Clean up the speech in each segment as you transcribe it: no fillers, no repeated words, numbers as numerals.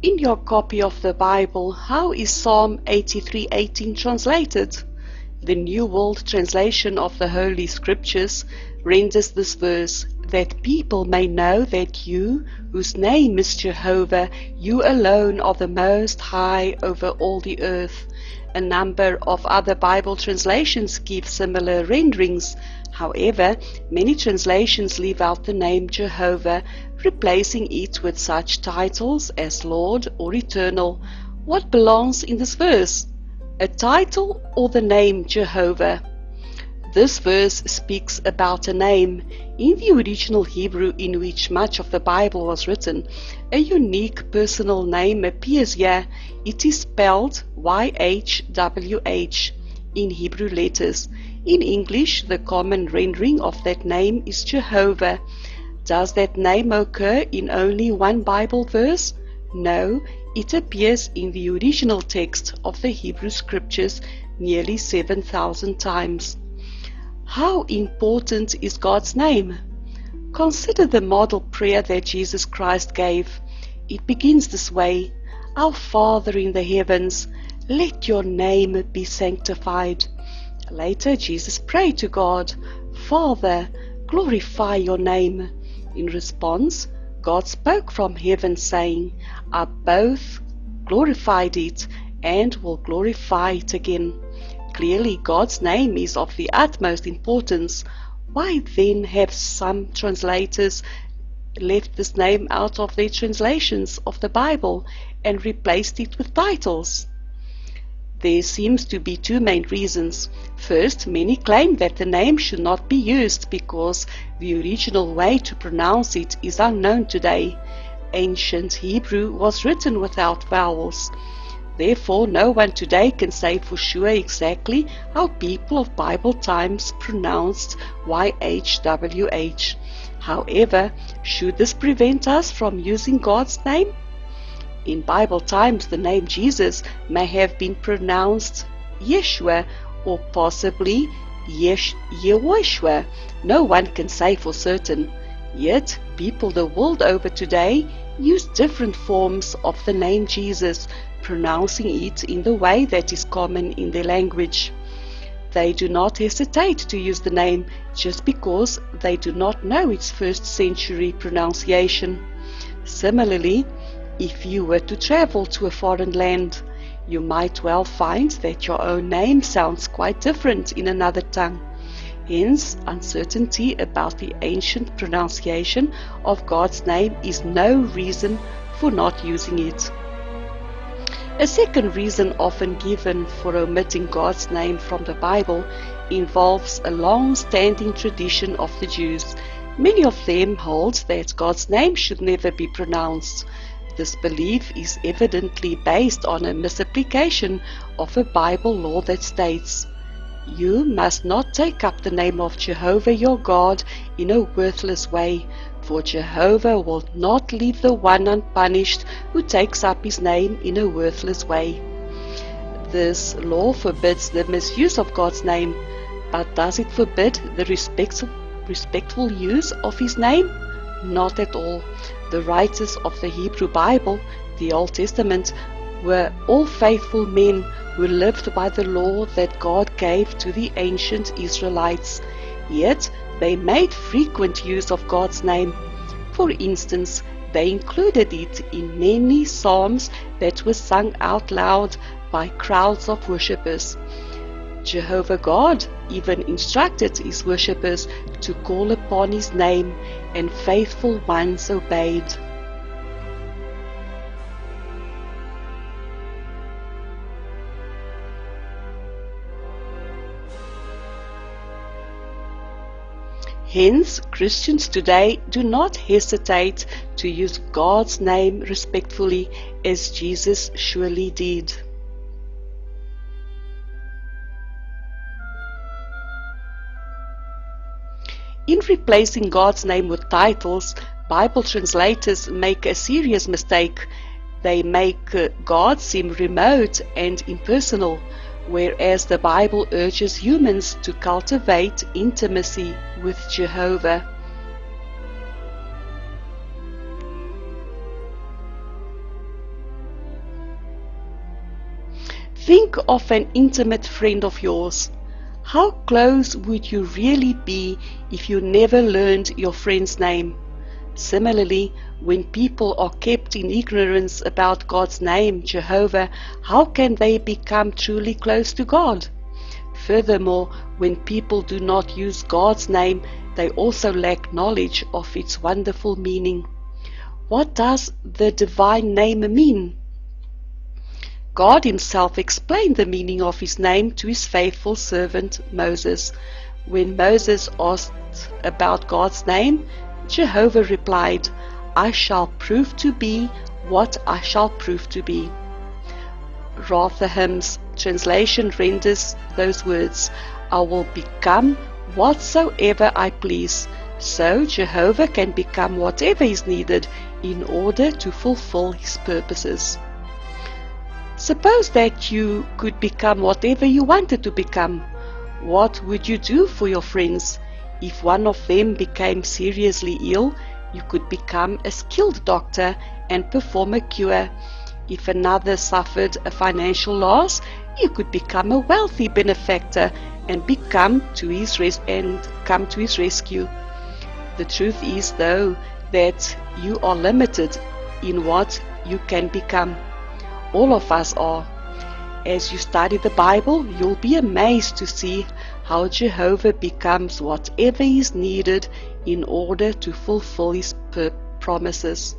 In your copy of the Bible, how is Psalm 83:18 translated? The New World Translation of the Holy Scriptures renders this verse, that people may know that you, whose name is Jehovah, you alone are the Most High over all the earth. A number of other Bible translations give similar renderings. However, many translations leave out the name Jehovah, replacing it with such titles as Lord or Eternal. What belongs in this verse? A title or the name Jehovah? This verse speaks about a name. In the original Hebrew in which much of the Bible was written, a unique personal name appears here. It is spelled YHWH in Hebrew letters. In English, the common rendering of that name is Jehovah. Does that name occur in only one Bible verse? No, it appears in the original text of the Hebrew Scriptures nearly 7,000 times. How important is God's name? Consider the model prayer that Jesus Christ gave. It begins this way: Our Father in the heavens, let your name be sanctified. Later, Jesus prayed to God, Father, glorify your name. In response, God spoke from heaven saying, I both glorified it and will glorify it again. Clearly, God's name is of the utmost importance. Why then have some translators left this name out of their translations of the Bible and replaced it with titles? There seems to be two main reasons. First, many claim that the name should not be used because the original way to pronounce it is unknown today. Ancient Hebrew was written without vowels. Therefore, no one today can say for sure exactly how people of Bible times pronounced YHWH. However, should this prevent us from using God's name? In Bible times, the name Jesus may have been pronounced Yeshua or possibly Yehoshua. No one can say for certain. Yet, people the world over today use different forms of the name Jesus, pronouncing it in the way that is common in their language. They do not hesitate to use the name just because they do not know its first century pronunciation. Similarly, if you were to travel to a foreign land, you might well find that your own name sounds quite different in another tongue. Hence, uncertainty about the ancient pronunciation of God's name is no reason for not using it. A second reason often given for omitting God's name from the Bible involves a long-standing tradition of the Jews. Many of them hold that God's name should never be pronounced. This belief is evidently based on a misapplication of a Bible law that states, You must not take up the name of Jehovah your God in a worthless way, for Jehovah will not leave the one unpunished who takes up his name in a worthless way. This law forbids the misuse of God's name, but does it forbid the respectful use of his name? Not at all. The writers of the Hebrew Bible, the Old Testament, were all faithful men who lived by the law that God gave to the ancient Israelites. Yet they made frequent use of God's name. For instance, they included it in many psalms that were sung out loud by crowds of worshippers. Jehovah God even instructed his worshippers to call upon his name, and faithful ones obeyed. Hence, Christians today do not hesitate to use God's name respectfully, as Jesus surely did. In replacing God's name with titles, Bible translators make a serious mistake. They make God seem remote and impersonal, whereas the Bible urges humans to cultivate intimacy with Jehovah. Think of an intimate friend of yours. How close would you really be if you never learned your friend's name? Similarly, when people are kept in ignorance about God's name, Jehovah, how can they become truly close to God? Furthermore, when people do not use God's name, they also lack knowledge of its wonderful meaning. What does the divine name mean? God himself explained the meaning of his name to his faithful servant Moses. When Moses asked about God's name, Jehovah replied, I shall prove to be what I shall prove to be. Rotherham's translation renders those words, I will become whatsoever I please. So Jehovah can become whatever is needed in order to fulfill his purposes. Suppose that you could become whatever you wanted to become. What would you do for your friends? If one of them became seriously ill, you could become a skilled doctor and perform a cure. If another suffered a financial loss, you could become a wealthy benefactor and come to his rescue. The truth is, though, that you are limited in what you can become. All of us are. As you study the Bible, you'll be amazed to see how Jehovah becomes whatever is needed in order to fulfill his promises,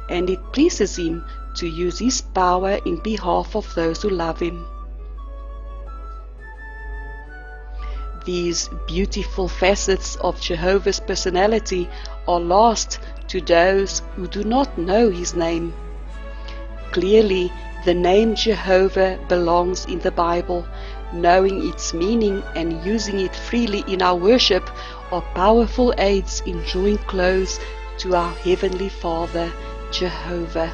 and it pleases him to use his power in behalf of those who love him. These beautiful facets of Jehovah's personality are lost to those who do not know his name. Clearly, the name Jehovah belongs in the Bible. Knowing its meaning and using it freely in our worship are powerful aids in drawing close to our Heavenly Father, Jehovah.